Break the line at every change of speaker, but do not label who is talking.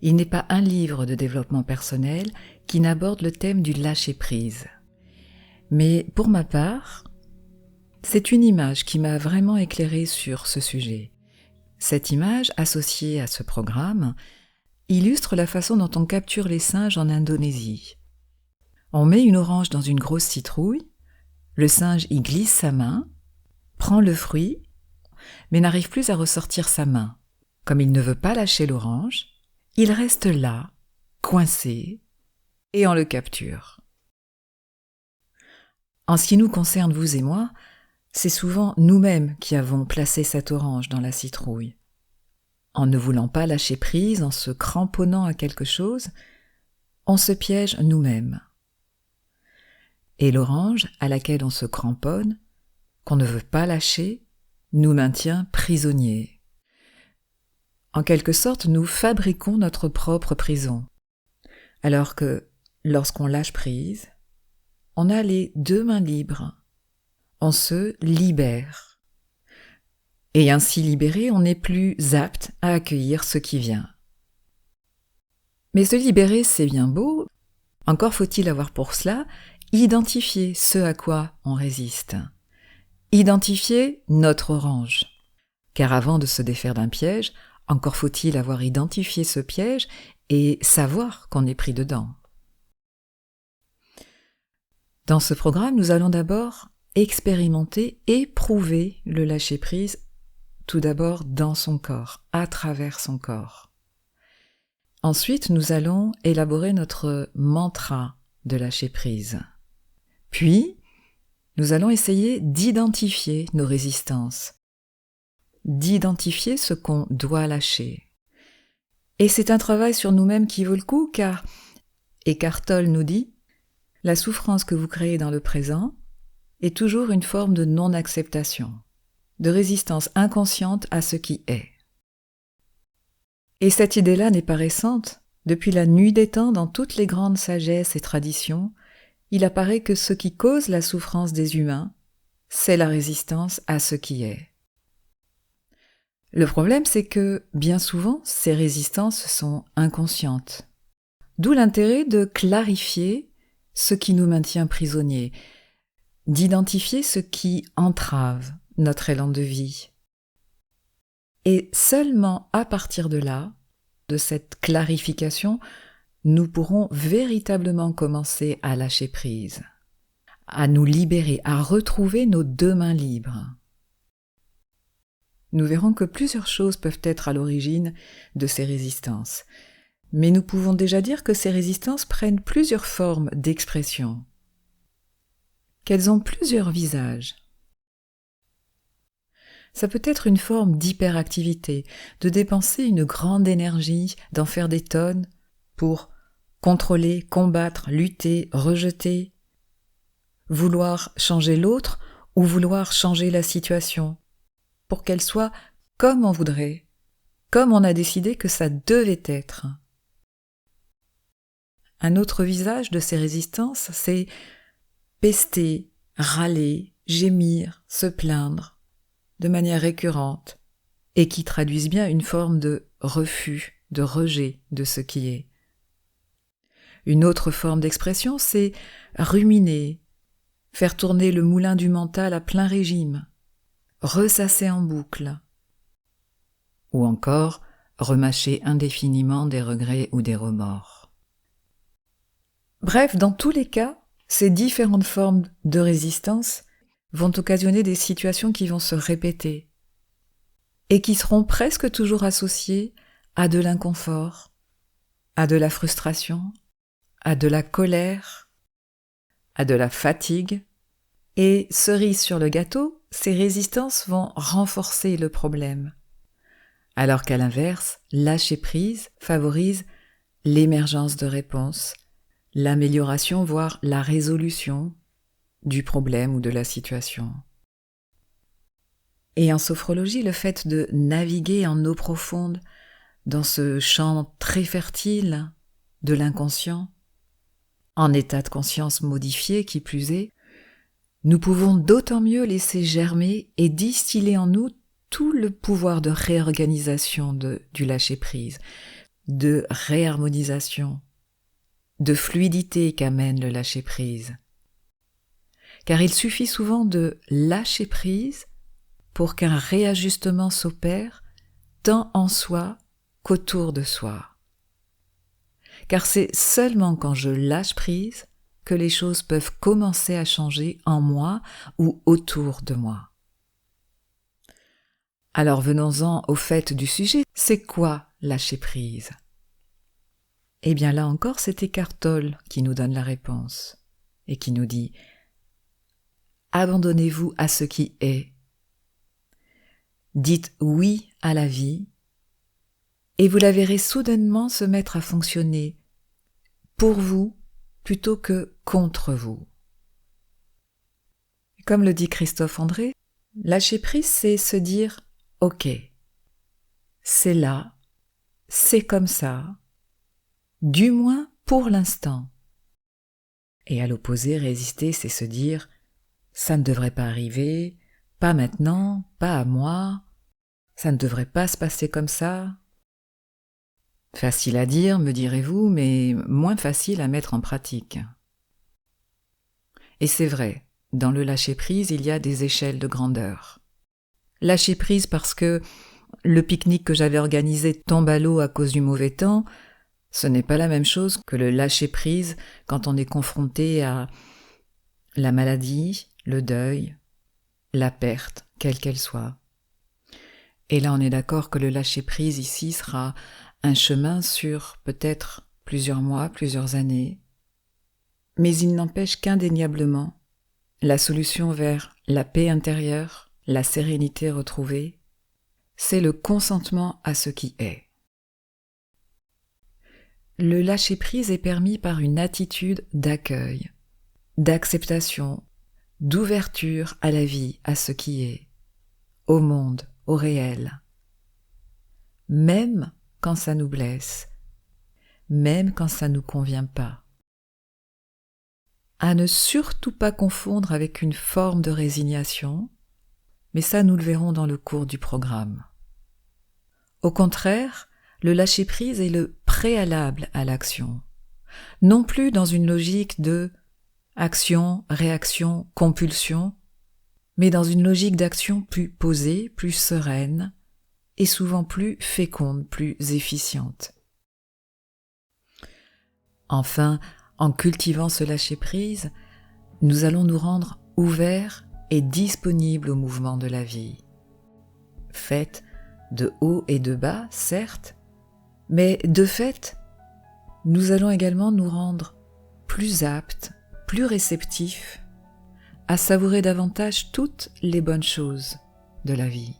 Il n'est pas un livre de développement personnel qui n'aborde le thème du lâcher-prise. Mais pour ma part, c'est une image qui m'a vraiment éclairée sur ce sujet. Cette image, associée à ce programme, illustre la façon dont on capture les singes en Indonésie. On met une orange dans une grosse citrouille, le singe y glisse sa main, prend le fruit, mais n'arrive plus à ressortir sa main. Comme il ne veut pas lâcher l'orange, il reste là, coincé, et on le capture. En ce qui nous concerne, vous et moi, c'est souvent nous-mêmes qui avons placé cette orange dans la citrouille. En ne voulant pas lâcher prise, en se cramponnant à quelque chose, on se piège nous-mêmes. Et l'orange à laquelle on se cramponne, qu'on ne veut pas lâcher, nous maintient prisonniers. En quelque sorte, nous fabriquons notre propre prison. Alors que, lorsqu'on lâche prise, on a les deux mains libres. On se libère. Et ainsi libéré, on n'est plus apte à accueillir ce qui vient. Mais se libérer, c'est bien beau. Encore faut-il avoir pour cela identifier ce à quoi on résiste. Identifier notre orange. Car avant de se défaire d'un piège, encore faut-il avoir identifié ce piège et savoir qu'on est pris dedans. Dans ce programme, nous allons d'abord expérimenter, éprouver le lâcher-prise, tout d'abord dans son corps, à travers son corps. Ensuite, nous allons élaborer notre mantra de lâcher-prise. Puis, nous allons essayer d'identifier nos résistances, d'identifier ce qu'on doit lâcher. Et c'est un travail sur nous-mêmes qui vaut le coup, car Eckhart Tolle nous dit « La souffrance que vous créez dans le présent est toujours une forme de non-acceptation, de résistance inconsciente à ce qui est. » Et cette idée-là n'est pas récente. Depuis la nuit des temps, dans toutes les grandes sagesses et traditions, il apparaît que ce qui cause la souffrance des humains, c'est la résistance à ce qui est. Le problème, c'est que, bien souvent, ces résistances sont inconscientes. D'où l'intérêt de clarifier ce qui nous maintient prisonniers, d'identifier ce qui entrave notre élan de vie. Et seulement à partir de là, de cette clarification, nous pourrons véritablement commencer à lâcher prise, à nous libérer, à retrouver nos deux mains libres. Nous verrons que plusieurs choses peuvent être à l'origine de ces résistances, mais nous pouvons déjà dire que ces résistances prennent plusieurs formes d'expression, qu'elles ont plusieurs visages. Ça peut être une forme d'hyperactivité, de dépenser une grande énergie, d'en faire des tonnes pour contrôler, combattre, lutter, rejeter, vouloir changer l'autre ou vouloir changer la situation, pour qu'elle soit comme on voudrait, comme on a décidé que ça devait être. Un autre visage de ces résistances, c'est pester, râler, gémir, se plaindre, de manière récurrente, et qui traduisent bien une forme de refus, de rejet de ce qui est. Une autre forme d'expression, c'est ruminer, faire tourner le moulin du mental à plein régime, ressasser en boucle, ou encore remâcher indéfiniment des regrets ou des remords. Bref, dans tous les cas, ces différentes formes de résistance vont occasionner des situations qui vont se répéter et qui seront presque toujours associées à de l'inconfort, à de la frustration, à de la colère, à de la fatigue. Et cerise sur le gâteau, ces résistances vont renforcer le problème, alors qu'à l'inverse, lâcher prise favorise l'émergence de réponses, l'amélioration, voire la résolution du problème ou de la situation. Et en sophrologie, le fait de naviguer en eau profonde dans ce champ très fertile de l'inconscient, en état de conscience modifié qui plus est, nous pouvons d'autant mieux laisser germer et distiller en nous tout le pouvoir de réorganisation du lâcher-prise, de réharmonisation, de fluidité qu'amène le lâcher-prise. Car il suffit souvent de lâcher prise pour qu'un réajustement s'opère tant en soi qu'autour de soi. Car c'est seulement quand je lâche prise que les choses peuvent commencer à changer en moi ou autour de moi. Alors venons-en au fait du sujet, c'est quoi lâcher prise ? Eh bien là encore, c'est Eckhart Tolle qui nous donne la réponse et qui nous dit « Abandonnez-vous à ce qui est. Dites oui à la vie et vous la verrez soudainement se mettre à fonctionner pour vous plutôt que contre vous. » Comme le dit Christophe André, lâcher prise, c'est se dire « Ok, c'est là, c'est comme ça, du moins pour l'instant. » Et à l'opposé, résister, c'est se dire « Ça ne devrait pas arriver, pas maintenant, pas à moi, ça ne devrait pas se passer comme ça. » Facile à dire, me direz-vous, mais moins facile à mettre en pratique. Et c'est vrai, dans le lâcher-prise, il y a des échelles de grandeur. Lâcher prise parce que le pique-nique que j'avais organisé tombe à l'eau à cause du mauvais temps, ce n'est pas la même chose que le lâcher-prise quand on est confronté à la maladie, le deuil, la perte, quelle qu'elle soit. Et là, on est d'accord que le lâcher-prise ici sera un chemin sur peut-être plusieurs mois, plusieurs années. Mais il n'empêche qu'indéniablement, la solution vers la paix intérieure, la sérénité retrouvée, c'est le consentement à ce qui est. Le lâcher-prise est permis par une attitude d'accueil, d'acceptation, d'ouverture à la vie, à ce qui est, au monde, au réel. Même quand ça nous blesse, même quand ça ne nous convient pas. À ne surtout pas confondre avec une forme de résignation, mais ça nous le verrons dans le cours du programme. Au contraire, le lâcher-prise est le préalable à l'action, non plus dans une logique de action, réaction, compulsion, mais dans une logique d'action plus posée, plus sereine, et souvent plus féconde, plus efficiente. Enfin, en cultivant ce lâcher-prise, nous allons nous rendre ouverts et disponibles au mouvement de la vie. Faite de haut et de bas, certes, mais de fait, nous allons également nous rendre plus aptes, plus réceptifs à savourer davantage toutes les bonnes choses de la vie.